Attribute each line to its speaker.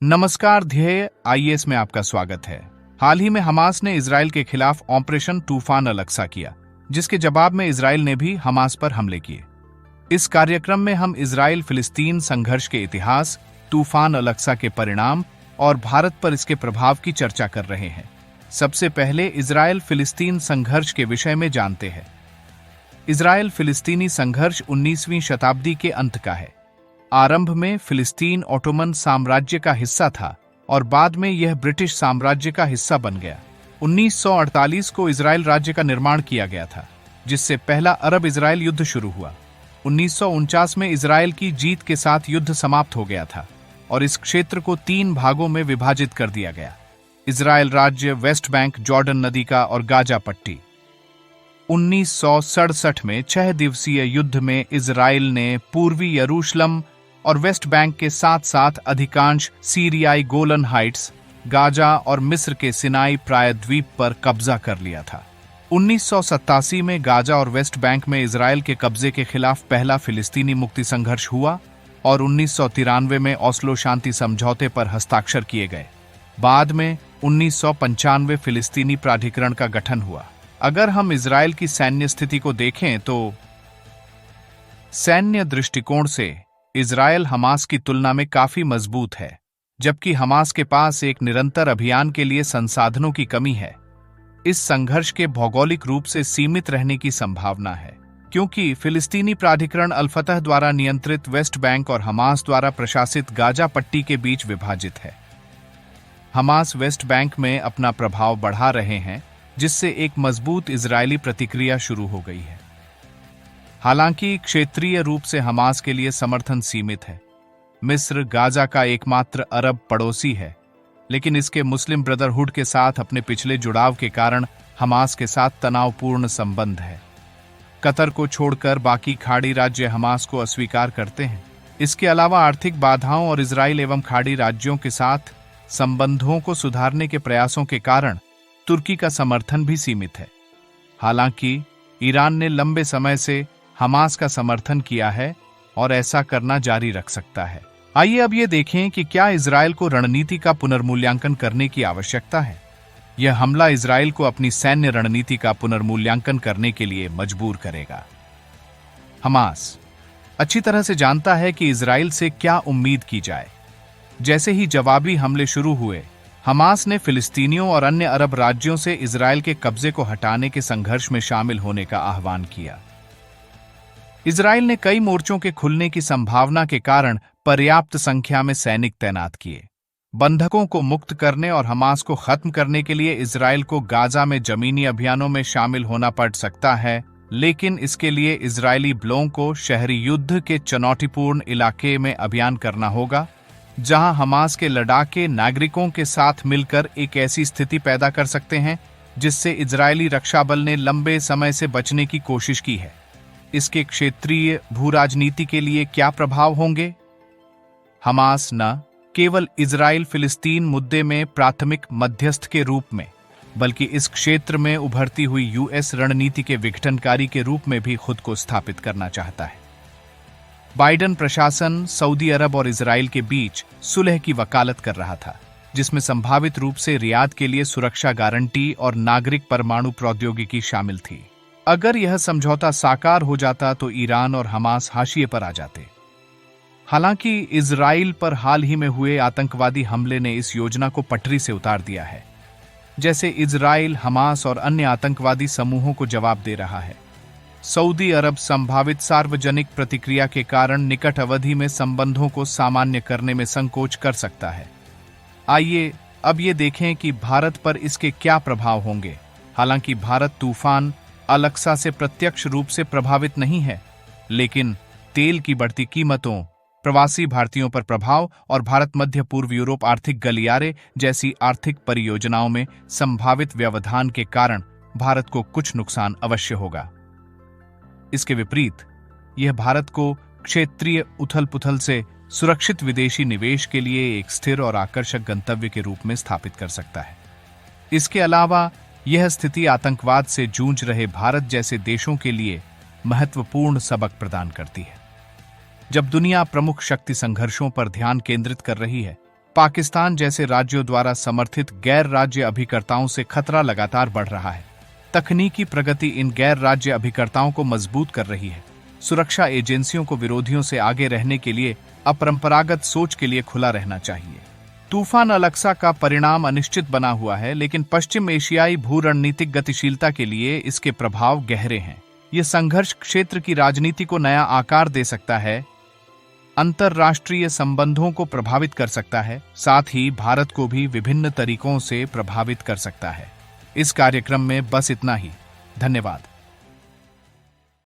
Speaker 1: नमस्कार ध्येय आईएएस में आपका स्वागत है। हाल ही में हमास ने इजराइल के खिलाफ ऑपरेशन तूफान अल-अक्सा किया, जिसके जवाब में इजराइल ने भी हमास पर हमले किए। इस कार्यक्रम में हम इजराइल फिलिस्तीन संघर्ष के इतिहास, तूफान अल-अक्सा के परिणाम और भारत पर इसके प्रभाव की चर्चा कर रहे हैं। सबसे पहले इजराइल फिलिस्तीन संघर्ष के विषय में जानते हैं। इजराइल फिलिस्तीनी संघर्ष 19वीं शताब्दी के अंत का है। आरंभ में फिलिस्तीन ओटोमन साम्राज्य का हिस्सा था और बाद में यह ब्रिटिश साम्राज्य का हिस्सा बन गया। 1948 को इजराइल राज्य का निर्माण किया गया था, जिससे पहला अरब इजराइल युद्ध शुरू हुआ। 1949 में इजराइल की जीत के साथ युद्ध समाप्त हो गया था और इस क्षेत्र को 3 भागों में विभाजित कर दिया गया: इजराइल राज्य, वेस्ट बैंक, जॉर्डन नदी का और गाजा पट्टी। 1967 में 6 दिवसीय युद्ध में इजराइल ने पूर्वी यरूशलेम और वेस्ट बैंक के साथ साथ अधिकांश सीरियाई गोलन हाइट्स, गाजा और मिस्र के सिनाई प्रायद्वीप पर कब्जा कर लिया था। 1987 में गाजा और वेस्ट बैंक में इजराइल के कब्जे के खिलाफ पहला फिलिस्तीनी मुक्ति संघर्ष हुआ और 1993 में ओस्लो शांति समझौते पर हस्ताक्षर किए गए। बाद में 1995 फिलिस्तीनी प्राधिकरण का गठन हुआ। अगर हम इजराइल की सैन्य स्थिति को देखें तो सैन्य दृष्टिकोण से इजराइल हमास की तुलना में काफी मजबूत है, जबकि हमास के पास एक निरंतर अभियान के लिए संसाधनों की कमी है। इस संघर्ष के भौगोलिक रूप से सीमित रहने की संभावना है, क्योंकि फिलिस्तीनी प्राधिकरण अल-फतह द्वारा नियंत्रित वेस्ट बैंक और हमास द्वारा प्रशासित गाजा पट्टी के बीच विभाजित है। हमास वेस्ट बैंक में अपना प्रभाव बढ़ा रहे हैं, जिससे एक मजबूत इजरायली प्रतिक्रिया शुरू हो गई है। हालांकि क्षेत्रीय रूप से हमास के लिए समर्थन सीमित है। मिस्र गाजा का एकमात्र अरब पड़ोसी है, लेकिन इसके मुस्लिम ब्रदरहुड के साथ अपने पिछले जुड़ाव के कारण हमास के साथ तनावपूर्ण संबंध है। कतर को छोड़कर बाकी खाड़ी राज्य हमास को अस्वीकार करते हैं। इसके अलावा आर्थिक बाधाओं और इजराइल एवं खाड़ी राज्यों के साथ संबंधों को सुधारने के प्रयासों के कारण तुर्की का समर्थन भी सीमित है। हालांकि ईरान ने लंबे समय से हमास का समर्थन किया है और ऐसा करना जारी रख सकता है। आइए अब ये देखें कि क्या इजराइल को रणनीति का पुनर्मूल्यांकन करने की आवश्यकता है। यह हमला इजराइल को अपनी सैन्य रणनीति का पुनर्मूल्यांकन करने के लिए मजबूर करेगा। हमास अच्छी तरह से जानता है कि इजराइल से क्या उम्मीद की जाए। जैसे ही जवाबी हमले शुरू हुए, हमास ने फिलिस्तीनियों और अन्य अरब राज्यों से इजराइल के कब्जे को हटाने के संघर्ष में शामिल होने का आह्वान किया। इजराइल ने कई मोर्चों के खुलने की संभावना के कारण पर्याप्त संख्या में सैनिक तैनात किए। बंधकों को मुक्त करने और हमास को खत्म करने के लिए इजराइल को गाजा में जमीनी अभियानों में शामिल होना पड़ सकता है, लेकिन इसके लिए इजरायली बलों को शहरी युद्ध के चुनौतीपूर्ण इलाके में अभियान करना होगा, जहां हमास के लड़ाके नागरिकों के साथ मिलकर एक ऐसी स्थिति पैदा कर सकते हैं जिससे इजरायली रक्षा बल ने लंबे समय से बचने की कोशिश की है। इसके क्षेत्रीय भूराजनीति के लिए क्या प्रभाव होंगे? हमास न केवल इजराइल फिलिस्तीन मुद्दे में प्राथमिक मध्यस्थ के रूप में, बल्कि इस क्षेत्र में उभरती हुई यूएस रणनीति के विघटनकारी के रूप में भी खुद को स्थापित करना चाहता है। बाइडेन प्रशासन सऊदी अरब और इजराइल के बीच सुलह की वकालत कर रहा था, जिसमें संभावित रूप से रियाद के लिए सुरक्षा गारंटी और नागरिक परमाणु प्रौद्योगिकी शामिल थी। अगर यह समझौता साकार हो जाता तो ईरान और हमास हाशिए पर आ जाते। हालांकि इजराइल पर हाल ही में हुए आतंकवादी हमले ने इस योजना को पटरी से उतार दिया है। जैसे इजराइल हमास और अन्य आतंकवादी समूहों को जवाब दे रहा है, सऊदी अरब संभावित सार्वजनिक प्रतिक्रिया के कारण निकट अवधि में संबंधों को सामान्य करने में संकोच कर सकता है। आइए अब ये देखें कि भारत पर इसके क्या प्रभाव होंगे। हालांकि भारत तूफान अल-अक्सा से प्रत्यक्ष रूप से प्रभावित नहीं है, लेकिन तेल की बढ़ती कीमतों, प्रवासी भारतीयों पर प्रभाव और भारत मध्य पूर्व यूरोप आर्थिक गलियारे जैसी आर्थिक परियोजनाओं में संभावित व्यवधान के कारण भारत को कुछ नुकसान अवश्य होगा। इसके विपरीत यह भारत को क्षेत्रीय उथल-पुथल से सुरक्षित विदेशी निवेश के लिए एक स्थिर और आकर्षक गंतव्य के रूप में स्थापित कर सकता है। इसके अलावा यह स्थिति आतंकवाद से जूझ रहे भारत जैसे देशों के लिए महत्वपूर्ण सबक प्रदान करती है। जब दुनिया प्रमुख शक्ति संघर्षों पर ध्यान केंद्रित कर रही है, पाकिस्तान जैसे राज्यों द्वारा समर्थित गैर राज्य अभिकर्ताओं से खतरा लगातार बढ़ रहा है। तकनीकी प्रगति इन गैर राज्य अभिकर्ताओं को मजबूत कर रही है। सुरक्षा एजेंसियों को विरोधियों से आगे रहने के लिए अपरंपरागत सोच के लिए खुला रहना चाहिए। तूफान अलक्सा का परिणाम अनिश्चित बना हुआ है, लेकिन पश्चिम एशियाई भू रणनीतिक गतिशीलता के लिए इसके प्रभाव गहरे हैं। यह संघर्ष क्षेत्र की राजनीति को नया आकार दे सकता है, अंतर्राष्ट्रीय संबंधों को प्रभावित कर सकता है, साथ ही भारत को भी विभिन्न तरीकों से प्रभावित कर सकता है। इस कार्यक्रम में बस इतना ही। धन्यवाद।